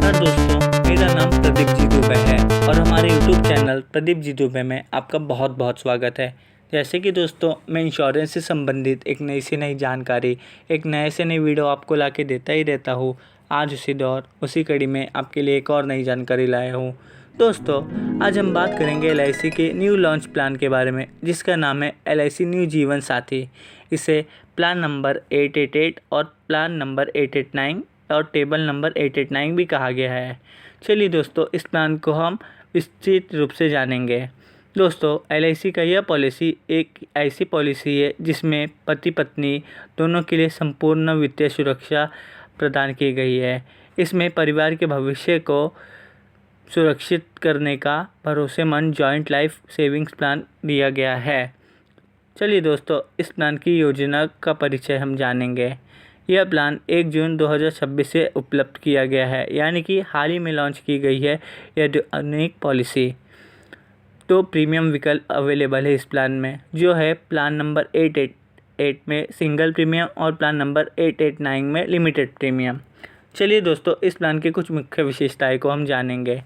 नमस्कार दोस्तों, मेरा नाम प्रदीप जी दुबे है और हमारे यूट्यूब चैनल प्रदीप जी दुबे में आपका बहुत बहुत स्वागत है। जैसे कि दोस्तों, मैं इंश्योरेंस से संबंधित एक नई से नई जानकारी, एक नए से नई वीडियो आपको ला के देता ही रहता हूँ। आज उसी दौर उसी कड़ी में आपके लिए एक और नई जानकारी लाया हूँ। दोस्तों, आज हम बात करेंगे LIC के न्यू लॉन्च प्लान के बारे में, जिसका नाम है LIC न्यू जीवन साथी। इसे प्लान नंबर 888 और प्लान नंबर 889 और टेबल नंबर 889 भी कहा गया है। चलिए दोस्तों, इस प्लान को हम विस्तृत रूप से जानेंगे। दोस्तों, LIC का यह पॉलिसी एक ऐसी पॉलिसी है जिसमें पति पत्नी दोनों के लिए संपूर्ण वित्तीय सुरक्षा प्रदान की गई है। इसमें परिवार के भविष्य को सुरक्षित करने का भरोसेमंद जॉइंट लाइफ सेविंग्स प्लान दिया गया है। चलिए दोस्तों, इस प्लान की योजना का परिचय हम जानेंगे। यह प्लान 1 जून 2026 से उपलब्ध किया गया है, यानी कि हाल ही में लॉन्च की गई है यह अनेक पॉलिसी। तो प्रीमियम विकल्प अवेलेबल है इस प्लान में, जो है प्लान नंबर 888 में सिंगल प्रीमियम और प्लान नंबर 889 में लिमिटेड प्रीमियम। चलिए दोस्तों, इस प्लान की कुछ मुख्य विशेषताएं को हम जानेंगे।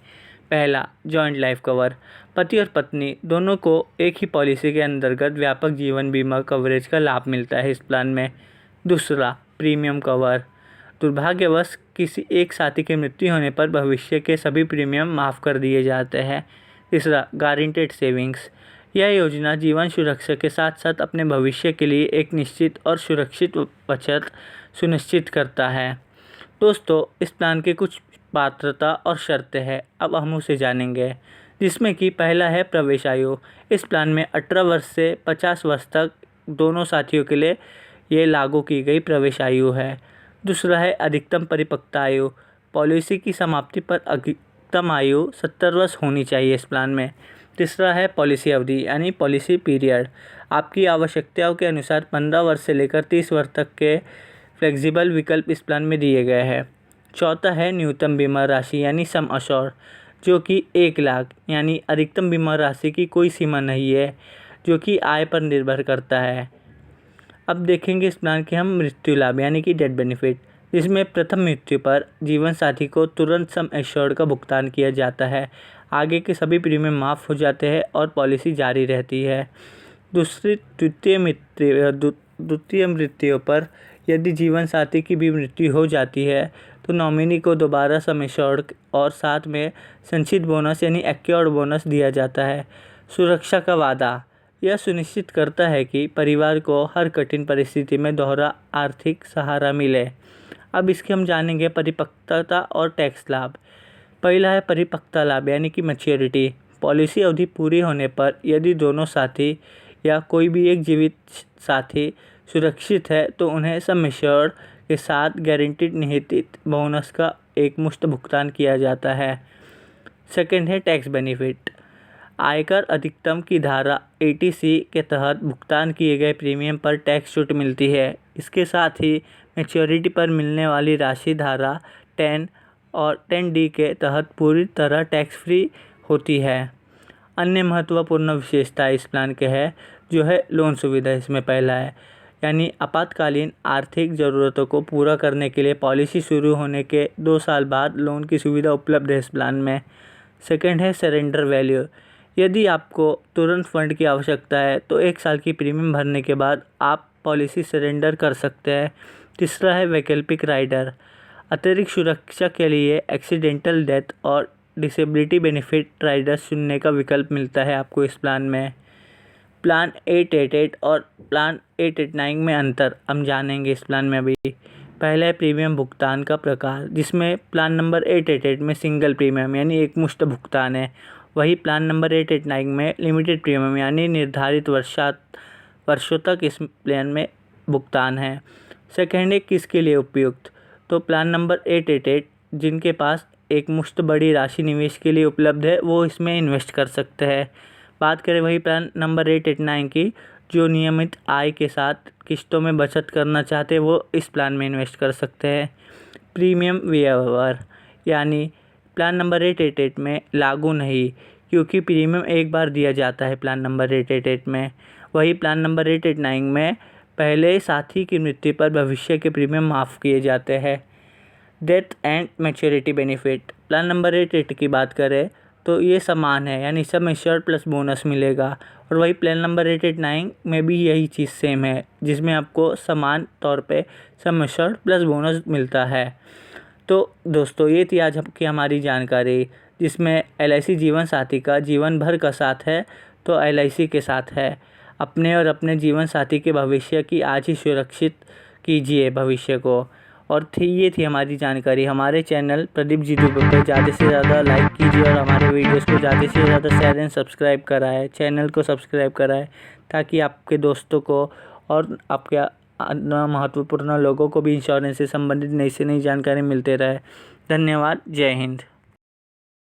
पहला, जॉइंट लाइफ कवर। पति और पत्नी दोनों को एक ही पॉलिसी के अंतर्गत व्यापक जीवन बीमा कवरेज का लाभ मिलता है इस प्लान में। दूसरा, प्रीमियम कवर। दुर्भाग्यवश किसी एक साथी की मृत्यु होने पर भविष्य के सभी प्रीमियम माफ़ कर दिए जाते हैं। तीसरा, गारंटेड सेविंग्स। यह योजना जीवन सुरक्षा के साथ साथ अपने भविष्य के लिए एक निश्चित और सुरक्षित बचत सुनिश्चित करता है। दोस्तों, इस प्लान के कुछ पात्रता और शर्तें हैं, अब हम उसे जानेंगे। जिसमें कि पहला है प्रवेश आयु। इस प्लान में 18 वर्ष से 50 वर्ष तक दोनों साथियों के लिए ये लागू की गई प्रवेश आयु है। दूसरा है अधिकतम परिपक्वता आयु। पॉलिसी की समाप्ति पर अधिकतम आयु 70 वर्ष होनी चाहिए इस प्लान में। तीसरा है पॉलिसी अवधि, यानी पॉलिसी पीरियड। आपकी आवश्यकताओं के अनुसार 15 वर्ष से लेकर 30 वर्ष तक के फ्लेक्सिबल विकल्प इस प्लान में दिए गए हैं। चौथा है न्यूनतम बीमा राशि, यानी सम अश्योर्ड, जो कि 1 लाख, यानी अधिकतम बीमा राशि की कोई सीमा नहीं है, जो कि आय पर निर्भर करता है। अब देखेंगे इस प्लान के हम मृत्यु लाभ, यानी कि डेथ बेनिफिट, जिसमें प्रथम मृत्यु पर जीवन साथी को तुरंत सम एश्योर्ड का भुगतान किया जाता है। आगे के सभी प्रीमियम माफ़ हो जाते हैं और पॉलिसी जारी रहती है। द्वितीय मृत्यु पर यदि जीवन साथी की भी मृत्यु हो जाती है तो नॉमिनी को दोबारा सम एश्योर्ड और साथ में संचित बोनस, यानी एक्योर्ड बोनस दिया जाता है। सुरक्षा का वादा। यह सुनिश्चित करता है कि परिवार को हर कठिन परिस्थिति में दोहरा आर्थिक सहारा मिले। अब इसके हम जानेंगे परिपक्वता और टैक्स लाभ। पहला है परिपक्वता लाभ, यानी कि मैच्योरिटी। पॉलिसी अवधि पूरी होने पर यदि दोनों साथी या कोई भी एक जीवित साथी सुरक्षित है तो उन्हें सम एश्योर्ड के साथ गारंटीड निहित बोनस का एक मुश्त भुगतान किया जाता है। सेकंड है टैक्स बेनिफिट। आयकर अधिनियम की धारा 80C के तहत भुगतान किए गए प्रीमियम पर टैक्स छूट मिलती है। इसके साथ ही मैच्योरिटी पर मिलने वाली राशि धारा 10 और 10D के तहत पूरी तरह टैक्स फ्री होती है। अन्य महत्वपूर्ण विशेषता इस प्लान के है, जो है लोन सुविधा। इसमें पहला है, यानी आपातकालीन आर्थिक ज़रूरतों को पूरा करने के लिए पॉलिसी शुरू होने के 2 साल बाद लोन की सुविधा उपलब्ध है इस प्लान में। सेकंड है सरेंडर वैल्यू। यदि आपको तुरंत फंड की आवश्यकता है तो 1 साल की प्रीमियम भरने के बाद आप पॉलिसी सरेंडर कर सकते हैं। तीसरा है वैकल्पिक राइडर। अतिरिक्त सुरक्षा के लिए एक्सीडेंटल डेथ और डिसेबिलिटी बेनिफिट राइडर चुनने का विकल्प मिलता है आपको इस प्लान में। प्लान 888 और प्लान 889 में अंतर हम जानेंगे इस प्लान में अभी। पहला है प्रीमियम भुगतान का प्रकार, जिसमें प्लान नंबर 888 में सिंगल प्रीमियम, यानी एक मुश्त भुगतान है। वही प्लान नंबर 889 में लिमिटेड प्रीमियम, यानी निर्धारित वर्षों तक इस प्लान में भुगतान है। सेकेंड है किसके लिए उपयुक्त। तो प्लान नंबर 888 जिनके पास एक मुश्त बड़ी राशि निवेश के लिए उपलब्ध है वो इसमें इन्वेस्ट कर सकते हैं। बात करें वही प्लान नंबर 889 की, जो नियमित आय के साथ किस्तों में बचत करना चाहते हैं वो इस प्लान में इन्वेस्ट कर सकते हैं। प्रीमियम वेवर, यानी प्लान नंबर 888 में लागू नहीं, क्योंकि प्रीमियम एक बार दिया जाता है प्लान नंबर 888 में। वही प्लान नंबर 889 में पहले साथी की मृत्यु पर भविष्य के प्रीमियम माफ़ किए जाते हैं। Death and maturity benefit. Plan number 8 की बात करें तो ये समान है, यानी सम एश्योर्ड प्लस बोनस मिलेगा। और वही प्लान नंबर 889 में भी यही चीज़ सेम है, जिसमें आपको समान तौर पे सम एश्योर्ड प्लस बोनस मिलता है। तो दोस्तों ये थी आज की हमारी जानकारी, जिसमें LIC जीवन साथी का जीवन भर का साथ है तो LIC के साथ है। अपने और अपने जीवन साथी के भविष्य की आज ही सुरक्षित कीजिए भविष्य को। और ये थी हमारी जानकारी। हमारे चैनल प्रदीप जीतू पे ज़्यादा से ज़्यादा लाइक कीजिए और हमारे वीडियोस को ज़्यादा से ज़्यादा शेयर एंड सब्सक्राइब कराएं, चैनल को सब्सक्राइब कराएं, ताकि आपके दोस्तों को और आपके महत्वपूर्ण लोगों को भी इंश्योरेंस से संबंधित नई से नई जानकारी मिलते रहे। धन्यवाद। जय हिंद।